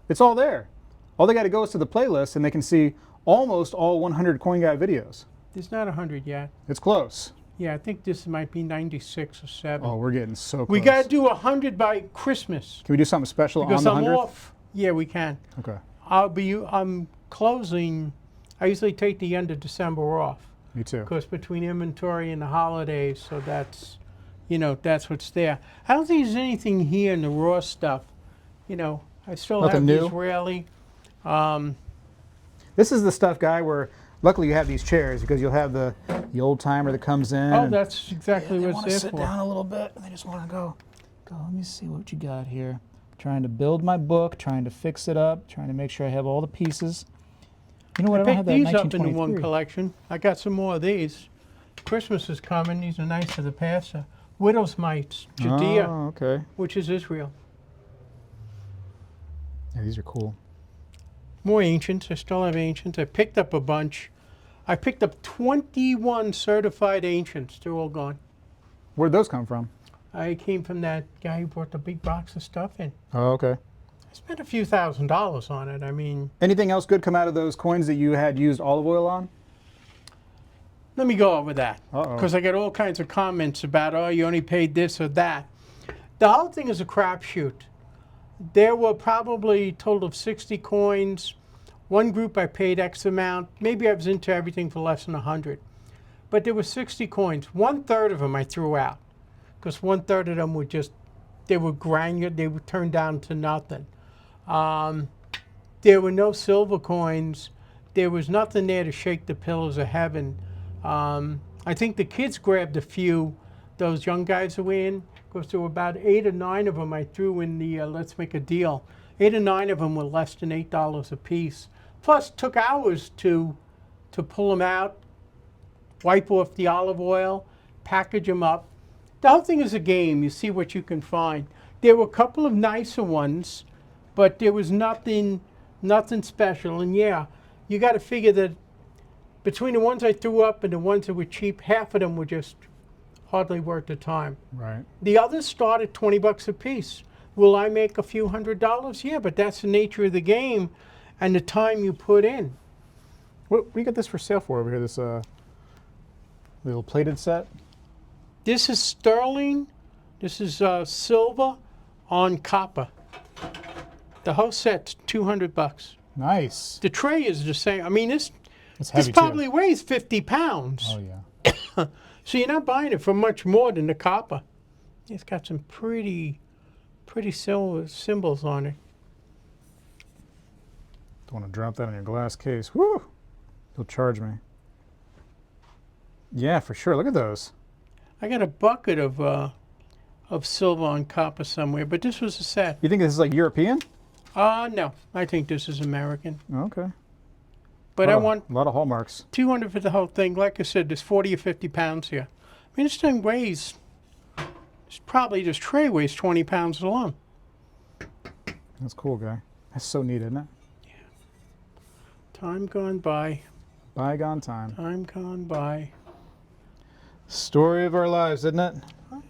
It's all there. All they got to go is to the playlist and they can see almost all 100 Coin Guy videos. There's not 100 yet. It's close. Yeah, I think this might be 96 or 7. Oh, we're getting so close. We got to do 100 by Christmas. Can we do something special Because on the I'm 100th? off. Yeah, we can. Okay. I'm closing. I usually take the end of December off. Me too. Because between inventory and the holidays, so that's, that's what's there. I don't think there's anything here in the raw stuff. I still Nothing have new? the Israeli. This is the stuff, Guy, where luckily you have these chairs because you'll have the Oldtimer that comes in. Oh, that's exactly they what want it's to there sit for. down a little bit and they just want to go, let me see what you got here. Trying to build my book, trying to fix it up, trying to make sure I have all the pieces. You know what? I don't have picked that these up into one 1923. collection. I got some more of these. Christmas is coming. These are nice for the pastor. Widow's mites, Judea, Oh, okay. which is Israel. Yeah, these are cool. More ancients. I still have ancients. I picked up a bunch. I picked up 21 certified ancients. They're all gone. Where'd those come from? I came from that guy who brought the big box of stuff in. Oh, okay. I spent a few $1,000s on it. I mean, Anything else good come out of those coins that you had used olive oil on? let me go over that. Uh-oh. Because I get all kinds of comments about, oh, you only paid this or that. The whole thing is a crapshoot. There were probably a total of 60 coins. One group I paid X amount. Maybe I was into everything for less than 100. But there were 60 coins. 1/3 of them I threw out. Because 1/3 of them were just, they were granular. They were turned down to nothing. There were no silver coins. There was nothing there to shake the pillows of heaven. I think the kids grabbed a few, those young guys who were in, because there were about 8 or 9 of them I threw in the Let's Make a Deal. 8 or 9 of them were less than $8 a piece. Plus, it took hours to pull them out, wipe off the olive oil, package them up. The whole thing is a game. You see what you can find. There were a couple of nicer ones, but there was nothing special. And yeah, you got to figure that between the ones I threw up and the ones that were cheap, half of them were just hardly worth the time. Right. The others start at 20 bucks a piece. Will I make a few $100s? Yeah, but that's the nature of the game and the time you put in. What do you got this for sale for over here? This little plated set? This is sterling. This is silver on copper. The whole set's 200 bucks. Nice. The tray is the same. I mean, It's this heavy probably too. weighs 50 pounds. Oh yeah. So you're not buying it for much more than the copper. It's got some pretty silver symbols on it. Don't want to drop that in your glass case. Woo! You'll charge me. Yeah, for sure. Look at those. I got a bucket of silver on copper somewhere, but this was a set. You think this is like European? No, I think this is American. Okay. But I want a lot of hallmarks. 200 for the whole thing. Like I said, there's 40 or 50 pounds here. I mean, this thing weighs, this tray weighs 20 pounds alone. That's cool, Guy. That's so neat, isn't it? Time gone by. Bygone time. Time gone by. Story of our lives, isn't it?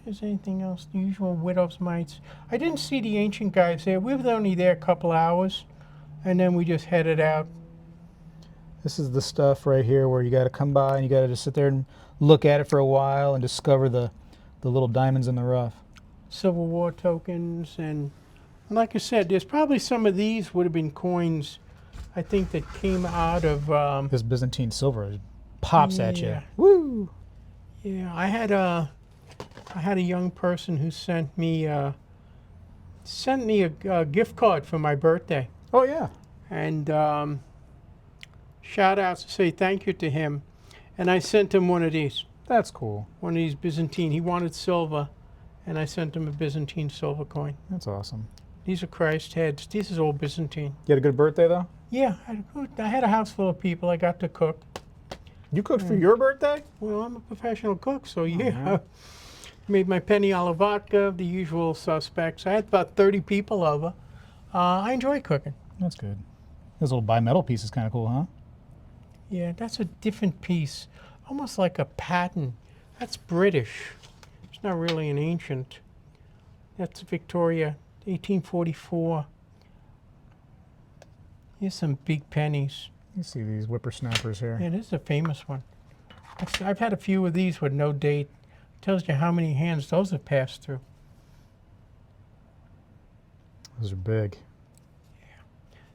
Is anything else? The usual widow's mites. I didn't see the ancient guys there. We were only there a couple hours, and then we just headed out. This is the stuff right here where you got to come by and you got to just sit there and look at it for a while and discover the little diamonds in the rough. Civil War tokens and Like I said, there's probably some of these would have been coins, I think, that came out of. This Byzantine silver pops at you. Yeah. Woo! Yeah, I had a young person who sent me a gift card for my birthday, Oh yeah. and shout outs to say thank you to him, and I sent him one of these Cool. Byzantine. He wanted silver, and I sent him a Byzantine silver coin. That's awesome. These are Christ heads. This is old Byzantine. You had a good birthday though? Yeah, I had a house full of people. I got to cook. You cooked for your birthday? Well, I'm a professional cook, so yeah. yeah. Made my penny alla vodka, the usual suspects. I had about 30 people over. I enjoy cooking. That's good. This little bimetal piece is kind of cool, huh? Yeah, that's a different piece. Almost like a pattern. That's British. It's not really an ancient. That's Victoria, 1844. Here's some big pennies. You see these whippersnappers here. Yeah, this is a famous one. I've had a few of these with no date. Tells you how many hands those have passed through. Those are big.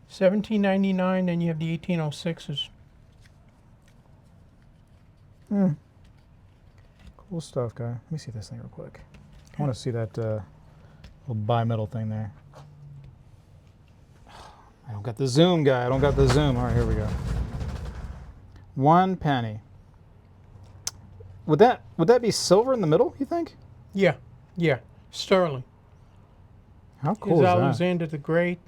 1799, then you have the 1806s. Cool stuff, guy. Let me see this thing real quick. I want to see that little bimetal thing there. I don't got the zoom, guy. I don't got the zoom. All right, here we go. 1 penny. Would that be silver in the middle, you think? Yeah, yeah. Sterling. How cool Here's is that? Alexander the Great,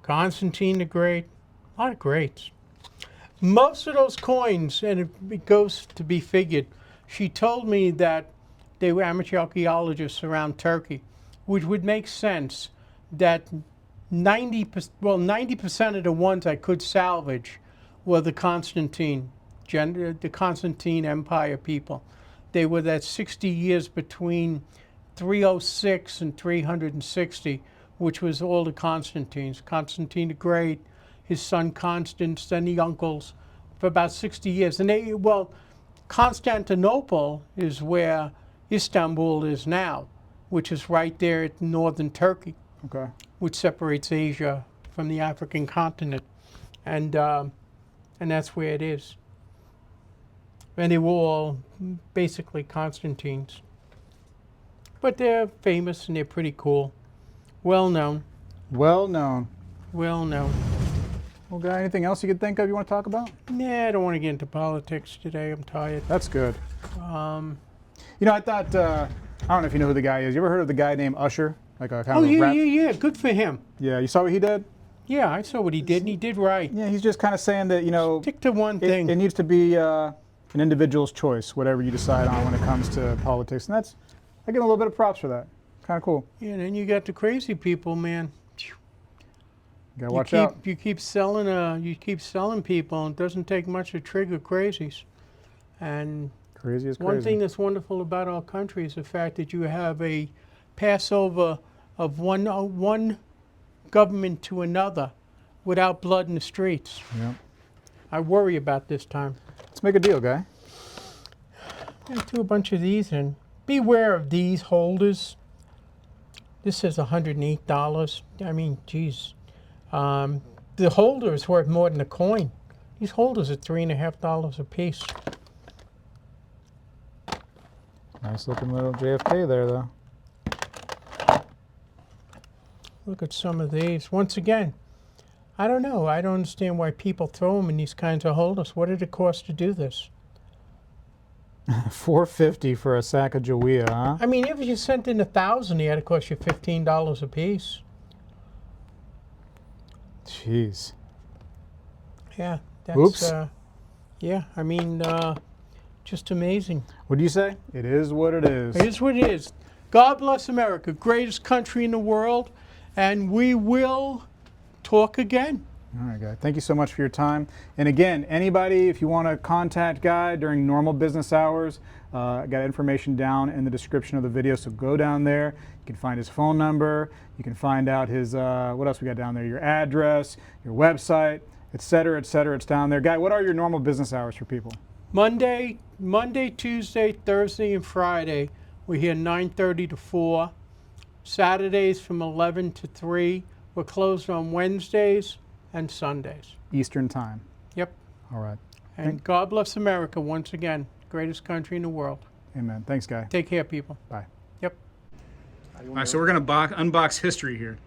Constantine the Great, a lot of greats. Most of those coins, and it goes to be figured, she told me that they were amateur archaeologists around Turkey, which would make sense that 90% of the ones I could salvage were the Constantine Empire people. They were that 60 years between 306 and 360, which was all the Constantines. Constantine the Great, his son Constance, then the uncles, for about 60 years. And Constantinople is where Istanbul is now, which is right there at northern Turkey, Okay. which separates Asia from the African continent. And that's where it is. And they were all basically Constantines. But they're famous and they're pretty cool. Well known. Well known. Well known. Well, guy, anything else you could think of you want to talk about? Nah, I don't want to get into politics today. I'm tired. That's good. You know, I thought, I don't know if you know who the guy is. You ever heard of the guy named Usher? Like a kind of a rap? Yeah. Good for him. Yeah, you saw what he did? Yeah, I saw what he did, and he did right. Yeah, he's just kind of saying that, you know, Stick to one thing. it needs to be an individual's choice, whatever you decide on when it comes to politics. And that's, I give him a little bit of props for that. Kind of cool. Yeah, and then you got the crazy people, man. You gotta watch out. You keep selling people, and it doesn't take much to trigger crazies. And Crazy is crazy. one thing that's wonderful about our country is the fact that you have a Passover of one government to another without blood in the streets. Yeah. I worry about this time. Let's make a deal, guy. I'm gonna do a bunch of these, and beware of these holders. This says $108. I mean, geez. The holder is worth more than the coin. These holders are $3.50 a piece. Nice looking little JFK there, though. Look at some of these. Once again, I don't know. I don't understand why people throw them in these kinds of holders. What did it cost to do this? $4.50 for a sack of Jawea, huh? I mean, if you sent in 1,000, it had to cost you $15 a piece. Jeez. Yeah. That's, Oops. Yeah, I mean, just amazing. What do you say? It is what it is. It is what it is. God bless America, greatest country in the world, and we will talk again. All right, Guy. Thank you so much for your time. And again, anybody, if you want to contact Guy during normal business hours, I got information down in the description of the video, so go down there. You can find his phone number. You can find out his, what else we got down there? Your address, your website, et cetera, et cetera. It's down there. Guy, what are your normal business hours for people? Monday, Tuesday, Thursday, and Friday, we're here 9:30 to 4. Saturdays from 11 to 3. We're closed on Wednesdays and Sundays. Eastern time. Yep. All right. And God bless America once again. Greatest country in the world. Amen. Thanks, Guy. Take care, people. Bye. Yep. All right, so we're going to unbox history here.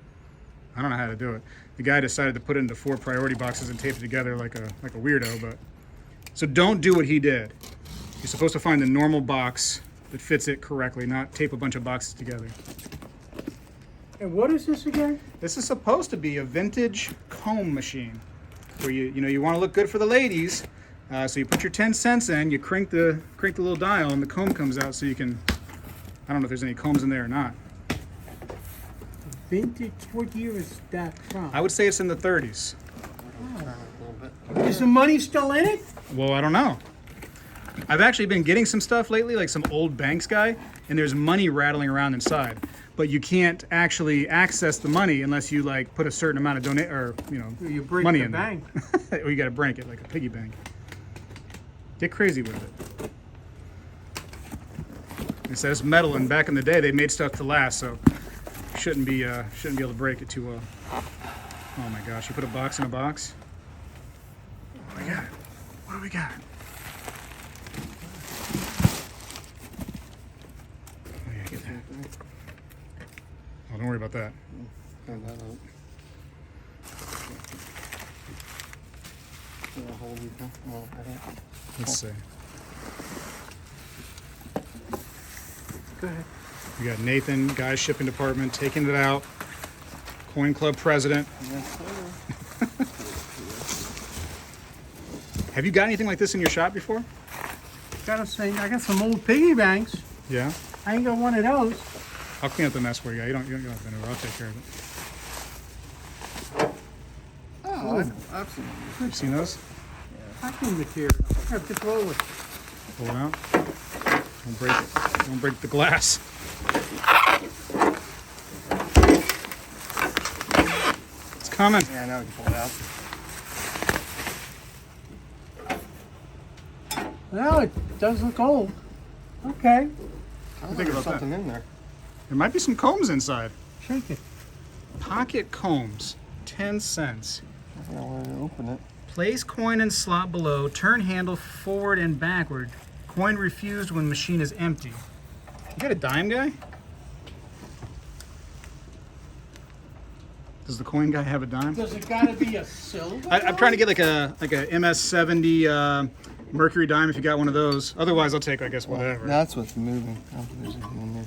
I don't know how to do it. The guy decided to put it into 4 priority boxes and tape it together like a weirdo, but... So don't do what he did. You're supposed to find the normal box that fits it correctly, not tape a bunch of boxes together. And what is this again? This is supposed to be a vintage comb machine where you want to look good for the ladies. So you put your 10 cents in, you crank the little dial, and the comb comes out so you can... I don't know if there's any combs in there or not. Vintage, what year is that from? I would say it's in the 30s. Is the money still in it? Well, I don't know. I've actually been getting some stuff lately, like some old banks guy, and there's money rattling around inside. But you can't actually access the money unless you like put a certain amount of You break money the in bank. there. Or you got to break it like a piggy bank. Get crazy with it. It says metal, and back in the day they made stuff to last, so you shouldn't be able to break it too well. Oh my gosh! You put a box in a box. What do we got? What do we got? Oh yeah, get that. Oh, don't worry about that. Let's see. Go ahead. We got Nathan, Guy's shipping department, taking it out. Coin Club president. Have you got anything like this in your shop before? Gotta say, I got some old piggy banks. Yeah. I ain't got one of those. I'll clean up the mess for you. You don't have to know. I'll take care of it. Oh, I've seen them. You've seen those? Packing material. I have to throw it. Pull it out. Don't break it. Don't break the glass. It's coming. Yeah, I know you can pull it out. Well, it does look old. Okay. I think think there's about something in there. There might be some combs inside. Shake it. Pocket combs. 10 cents. I don't know where to open it. Place coin in slot below. Turn handle forward and backward. Coin refused when machine is empty. You got a dime guy? Does the coin guy have a dime? Does it gotta be a silver? I'm trying to get like a MS-70 Mercury dime if you got one of those. Otherwise, I'll take, I guess, whatever. That's what's moving. I don't think there's anything in there.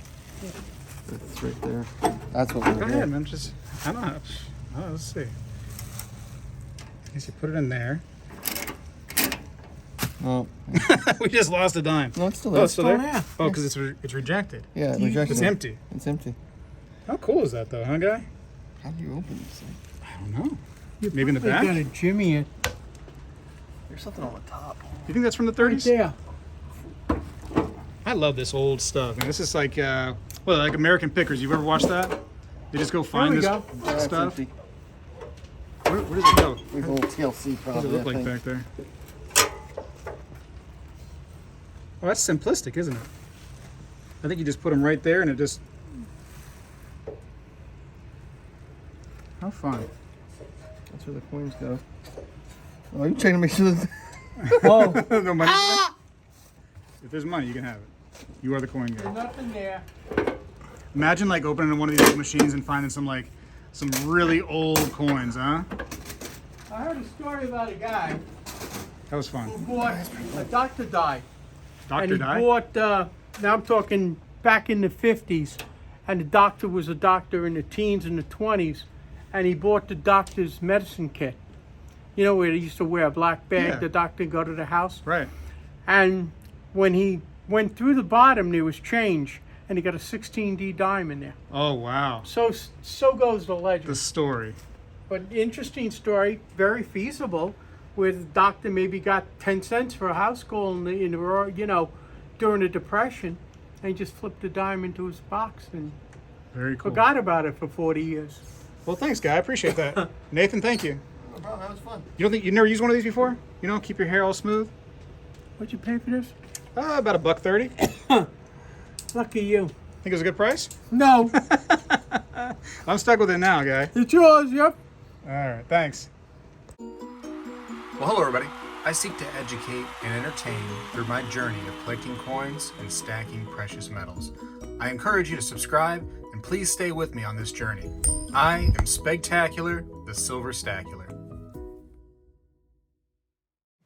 It's right there. That's what Go we're ahead, doing. man. Just, I don't know. Oh, let's see. I guess you put it in there. Oh, We just lost a dime. no, it's still Oh, there. it's still there? there. Oh, because it's rejected. Yeah, rejected. It's empty. It's empty. How cool is that, though, huh, guy? How do you open this thing? I don't know. You Maybe in the probably back? gotta jimmy it. There's something on the top. You think that's from the Right 30s? there. I love this old stuff, man. This is like, like American Pickers. You ever watched that? They just go find we this go. That's stuff. empty. Where does it go? There's a little TLC What probably. does it look I like think. back there? Oh, that's simplistic, isn't it? I think you just put them right there and it just... How fun. That's where the coins go. Oh, you're trying to make sure that... Oh, No money? If there's money, you can have it. You are the coin guy. nothing there. Imagine like opening one of these machines and finding some really old coins, huh? I heard a story about a guy That was fun. who bought, a doctor died. Doctor And he die? bought, now I'm talking back in the 50s, and the doctor was a doctor in the teens and the 20s, and he bought the doctor's medicine kit. You know where he used to wear a black bag, Yeah. the doctor go to the house? Right. And when he went through the bottom, there was change, and he got a 16D dime in there. Oh, wow. So goes the legend. The story. But interesting story, very feasible, where the doctor maybe got 10 cents for a house call during the Depression, and he just flipped the dime into his box and Very cool. forgot about it for 40 years. Well, thanks, guy. I appreciate that. Nathan, thank you. No problem, that was fun. You never used one of these before? You know, keep your hair all smooth? What'd you pay for this? About $1.30. Lucky you. Think it was a good price? No. I'm stuck with it now, guy. It's yours, yep. All right, thanks. Well, hello, everybody. I seek to educate and entertain through my journey of collecting coins and stacking precious metals. I encourage you to subscribe and please stay with me on this journey. I am Spegtacular, the Silver Stacular.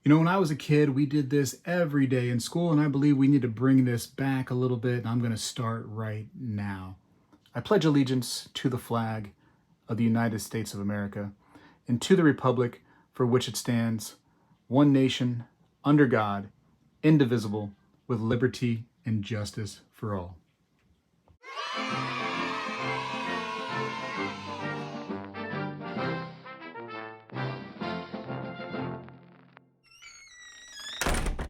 You know, when I was a kid, we did this every day in school, and I believe we need to bring this back a little bit, and I'm going to start right now. I pledge allegiance to the flag of the United States of America and to the republic for which it stands, one nation, under God, indivisible, with liberty and justice for all.